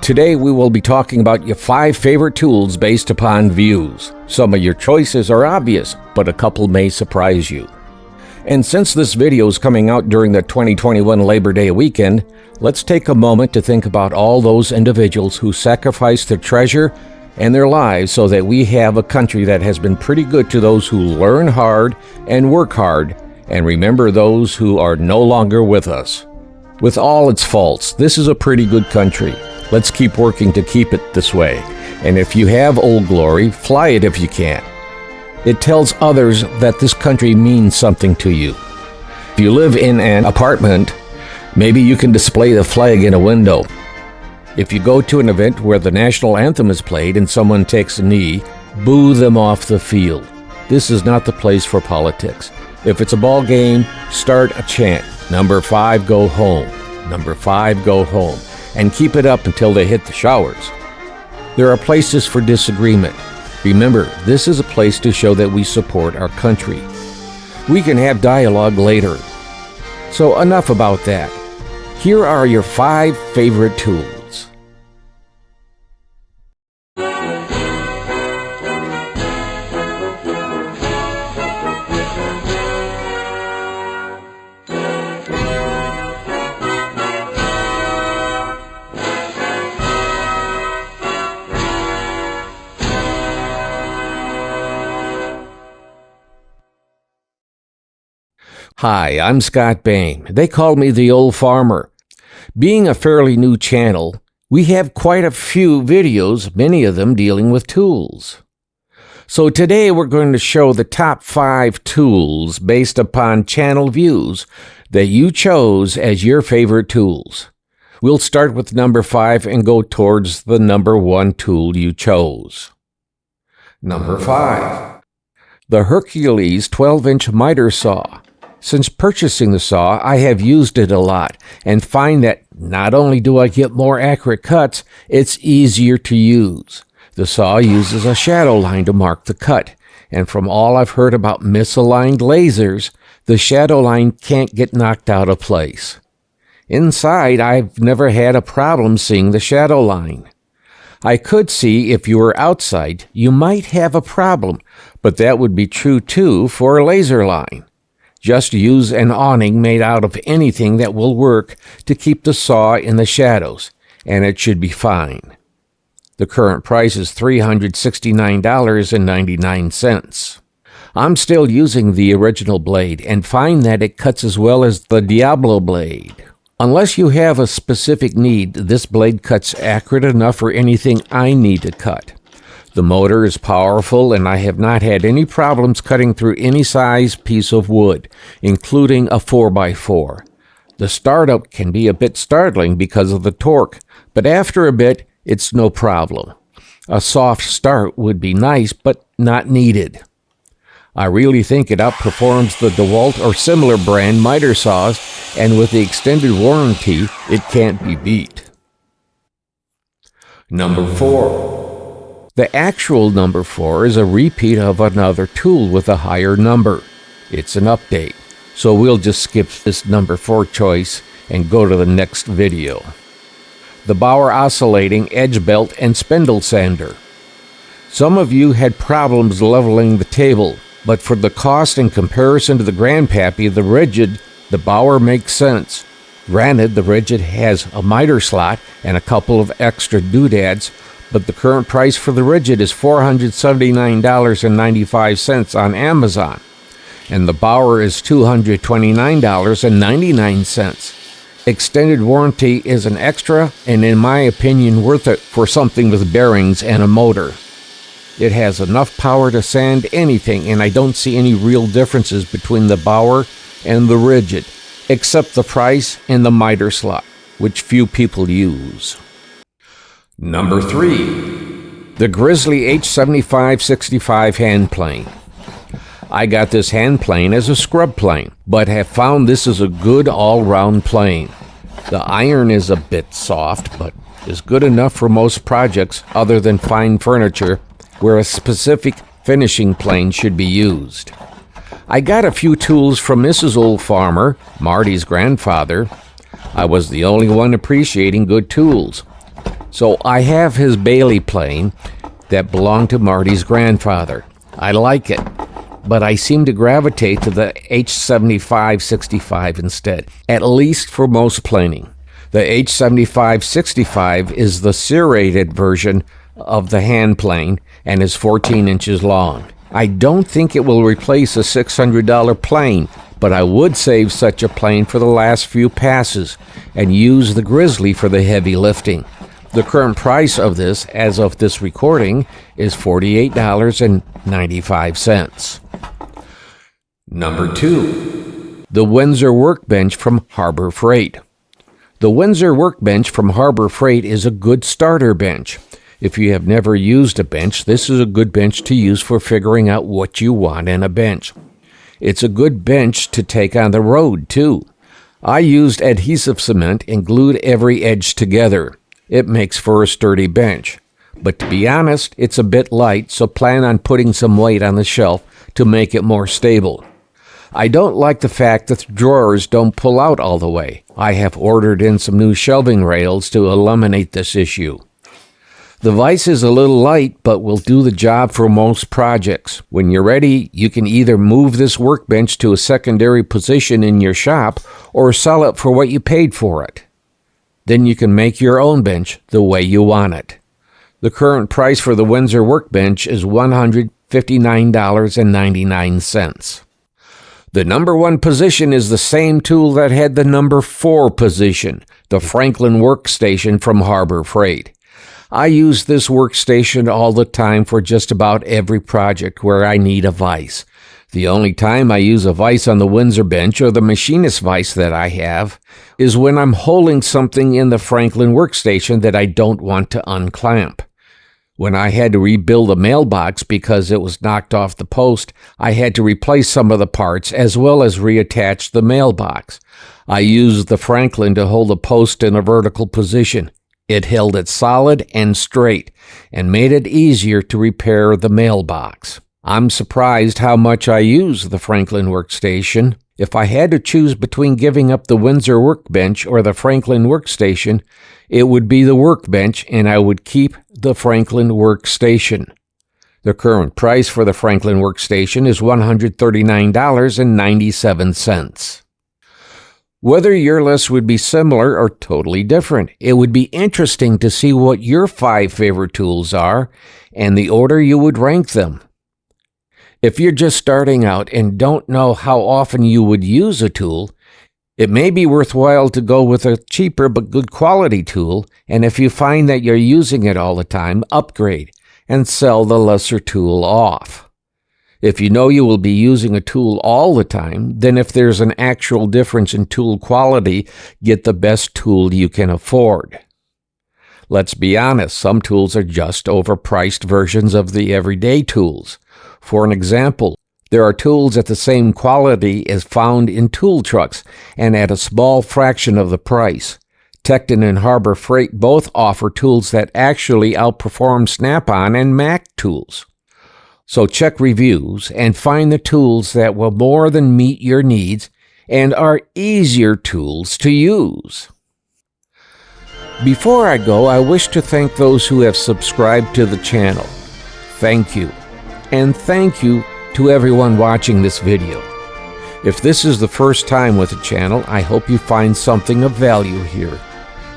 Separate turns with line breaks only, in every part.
Today we will be talking about your 5 favorite tools based upon views. Some of your choices are obvious, but a couple may surprise you. And since this video is coming out during the 2021 Labor Day weekend, let's take a moment to think about all those individuals who sacrificed their treasure and their lives so that we have a country that has been pretty good to those who learn hard and work hard, and remember those who are no longer with us. With all its faults, this is a pretty good country. Let's keep working to keep it this way. And if you have Old Glory, fly it if you can. It tells others that this country means something to you. If you live in an apartment, maybe you can display the flag in a window. If you go to an event where the national anthem is played and someone takes a knee, boo them off the field. This is not the place for politics. If it's a ball game, start a chant. Number 5, go home. Number 5, go home. And keep it up until they hit the showers. There are places for disagreement. Remember, this is a place to show that we support our country. We can have dialogue later. So enough about that. Here are your 5 favorite tools. Hi, I'm Scott Bain. They call me the Old Farmer. Being a fairly new channel, we have quite a few videos, many of them dealing with tools. So today we're going to show the top 5 tools based upon channel views that you chose as your favorite tools. We'll start with number 5 and go towards the number 1 tool you chose. Number 5. The Hercules 12-inch miter saw. Since purchasing the saw, I have used it a lot and find that not only do I get more accurate cuts, it's easier to use. The saw uses a shadow line to mark the cut, and from all I've heard about misaligned lasers, the shadow line can't get knocked out of place. Inside, I've never had a problem seeing the shadow line. I could see if you were outside, you might have a problem, but that would be true too for a laser line. Just use an awning made out of anything that will work to keep the saw in the shadows, and it should be fine. The current price is $369.99. I'm still using the original blade and find that it cuts as well as the Diablo blade. Unless you have a specific need, this blade cuts accurate enough for anything I need to cut. The motor is powerful, and I have not had any problems cutting through any size piece of wood, including a 4x4. The startup can be a bit startling because of the torque, but after a bit, it's no problem. A soft start would be nice, but not needed. I really think it outperforms the DeWalt or similar brand miter saws, and with the extended warranty, it can't be beat. Number 4. The actual number 4 is a repeat of another tool with a higher number. It's an update, so we'll just skip this number 4 choice and go to the next video. The Bauer Oscillating Edge Belt and Spindle Sander. Some of you had problems leveling the table, but for the cost in comparison to the Grandpappy, the Rigid, the Bauer makes sense. Granted, the Rigid has a miter slot and a couple of extra doodads, but the current price for the Rigid is $479.95 on Amazon, and the Bauer is $229.99. Extended warranty is an extra, and in my opinion worth it for something with bearings and a motor. It has enough power to sand anything, and I don't see any real differences between the Bauer and the Rigid, except the price and the miter slot, which few people use. Number 3. The Grizzly H7565 hand plane. I got this hand plane as a scrub plane, but have found this is a good all-round plane. The iron is a bit soft, but is good enough for most projects other than fine furniture, where a specific finishing plane should be used. I got a few tools from Mrs. Old Farmer, Marty's grandfather. I was the only one appreciating good tools. So I have his Bailey plane that belonged to Marty's grandfather. I like it, but I seem to gravitate to the H7565 instead, at least for most planing. The H7565 is the serrated version of the hand plane and is 14 inches long. I don't think it will replace a $600 plane, but I would save such a plane for the last few passes and use the Grizzly for the heavy lifting. The current price of this, as of this recording, is $48.95. Number 2. The Windsor Workbench from Harbor Freight. The Windsor Workbench from Harbor Freight is a good starter bench. If you have never used a bench, this is a good bench to use for figuring out what you want in a bench. It's a good bench to take on the road, too. I used adhesive cement and glued every edge together. It makes for a sturdy bench. But to be honest, it's a bit light, so plan on putting some weight on the shelf to make it more stable. I don't like the fact that the drawers don't pull out all the way. I have ordered in some new shelving rails to eliminate this issue. The vise is a little light, but will do the job for most projects. When you're ready, you can either move this workbench to a secondary position in your shop or sell it for what you paid for it. Then you can make your own bench the way you want it. The current price for the Windsor Workbench is $159.99. The number 1 position is the same tool that had the number 4 position, the Franklin Workstation from Harbor Freight. I use this workstation all the time for just about every project where I need a vise. The only time I use a vise on the Windsor bench, or the machinist vise that I have, is when I'm holding something in the Franklin Workstation that I don't want to unclamp. When I had to rebuild a mailbox because it was knocked off the post, I had to replace some of the parts as well as reattach the mailbox. I used the Franklin to hold the post in a vertical position. It held it solid and straight and made it easier to repair the mailbox. I'm surprised how much I use the Franklin Workstation. If I had to choose between giving up the Windsor Workbench or the Franklin Workstation, it would be the Workbench, and I would keep the Franklin Workstation. The current price for the Franklin Workstation is $139.97. Whether your list would be similar or totally different, it would be interesting to see what your 5 favorite tools are and the order you would rank them. If you're just starting out and don't know how often you would use a tool, it may be worthwhile to go with a cheaper but good quality tool, and if you find that you're using it all the time, upgrade and sell the lesser tool off. If you know you will be using a tool all the time, then if there's an actual difference in tool quality, get the best tool you can afford. Let's be honest, some tools are just overpriced versions of the everyday tools. For an example, there are tools at the same quality as found in tool trucks and at a small fraction of the price. Tecton and Harbor Freight both offer tools that actually outperform Snap-on and Mac tools. So check reviews and find the tools that will more than meet your needs and are easier tools to use. Before I go, I wish to thank those who have subscribed to the channel. Thank you. And thank you to everyone watching this video. If this is the first time with the channel, I hope you find something of value here.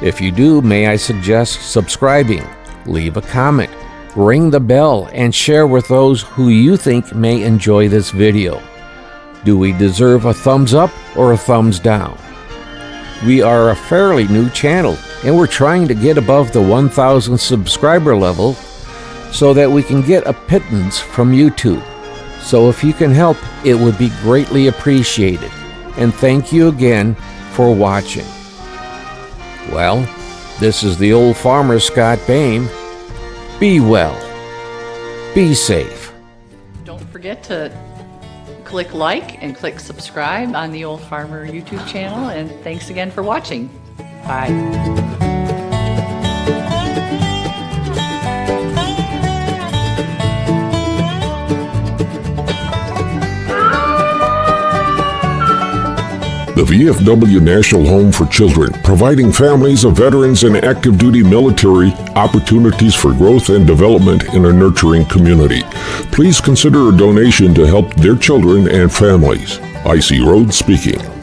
If you do, may I suggest subscribing, leave a comment, ring the bell, and share with those who you think may enjoy this video. Do we deserve a thumbs up or a thumbs down? We are a fairly new channel, and we're trying to get above the 1,000 subscriber level so that we can get a pittance from YouTube. So if you can help, it would be greatly appreciated. And thank you again for watching. Well, this is the old farmer, Scott Boehm. Be well. Be safe.
Don't forget to click like and click subscribe on the Old Farmer YouTube channel. And thanks again for watching. Bye.
The VFW National Home for Children, providing families of veterans and active duty military opportunities for growth and development in a nurturing community. Please consider a donation to help their children and families. I.C. Rhodes speaking.